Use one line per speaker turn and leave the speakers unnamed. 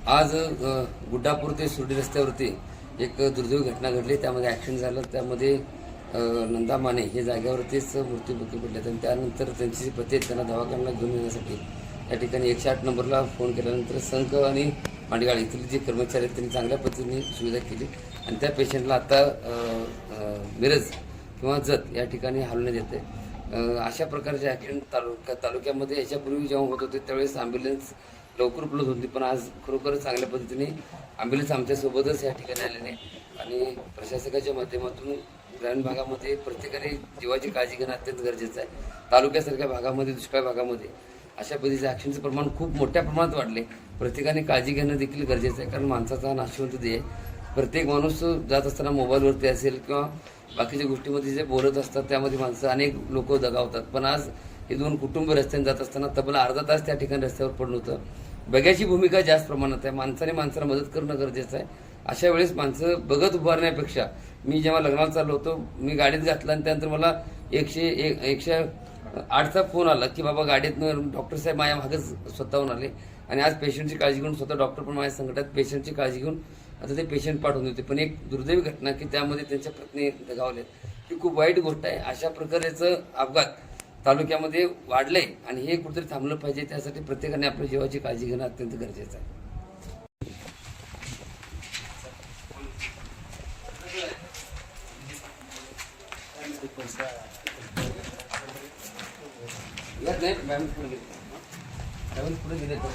आज गुड्डापूर ते सुर्डी रस्त्यावरती एक दुर्दैवी घटना घडली. त्यामध्ये ॲक्सिडेंट झालं. त्यामध्ये नंदा माने हे जागेवरतीच मृत्यूमुखी पडले. आणि त्यानंतर त्यांची पती त्यांना दवाखान्याला घेऊन येण्यासाठी या ठिकाणी 108 नंबरला फोन केल्यानंतर संख आणि मांडगाळ इथले जे कर्मचारी आहेत त्यांनी चांगल्या पद्धतीने सुविधा केली आणि त्या पेशंटला आता मिरज किंवा जत या ठिकाणी हलवण्यात येते. अशा प्रकारचे ॲक्सिडेंट तालुक्यामध्ये याच्यापूर्वी जेव्हा होत होते त्यावेळेस ॲम्ब्युलन्स लवकर उपलब्ध होती, पण आज खरोखरच चांगल्या पद्धतीने ॲम्ब्युलन्स आमच्यासोबतच या ठिकाणी आलेले आणि प्रशासकाच्या माध्यमातून ग्रामीण भागामध्ये प्रत्येकाने जीवाची काळजी घेणं अत्यंत गरजेचं आहे. तालुक्यासारख्या भागामध्ये, दुष्काळ भागामध्ये अशा पद्धतीचे ॲक्सिडेंटचं प्रमाण खूप मोठ्या प्रमाणात वाढले. प्रत्येकाने काळजी घेणं देखील गरजेचं आहे, कारण माणसाचा हा नाशवंत देह आहे. प्रत्येक माणूस जात असताना मोबाईलवरती असेल किंवा बाकीच्या गोष्टीमध्ये जे बोलत असतात त्यामध्ये माणसं अनेक लोक दगावतात. पण आज हे दोन कुटुंब रस्त्याने जात असताना तब्बल अर्धा तास त्या ठिकाणी रस्त्यावर पडलं होतं. बघ्याची भूमिका जास्त प्रमाणात आहे. माणसाने माणसाला मदत करणं गरजेचं आहे. अशा वेळेस माणसं बघत उभारण्यापेक्षा मी जेव्हा लग्नाला चाललो होतो मी गाडीत घातला आणि त्यानंतर मला 108चा फोन आला की बाबा गाडीतनं डॉक्टर साहेब माझ्या मागच स्वतःहून आले आणि आज पेशंटची काळजी घेऊन स्वतः डॉक्टर पण माझ्या संकटात पेशंटची काळजी घेऊन आता ते पेशंट पाठवून होते. पण एक दुर्दैवी घटना की त्यामध्ये त्यांच्या पत्नी दगावले ही खूप वाईट गोष्ट आहे. अशा प्रकारचं अपघात तालुक्यामध्ये वाढलंय आणि हे कुठेतरी थांबलं पाहिजे. त्यासाठी प्रत्येकाने आपल्या जीवाची काळजी घेणं अत्यंत गरजेचं आहे. यात नाही मॅम पुढे गेले पुढे गेले तर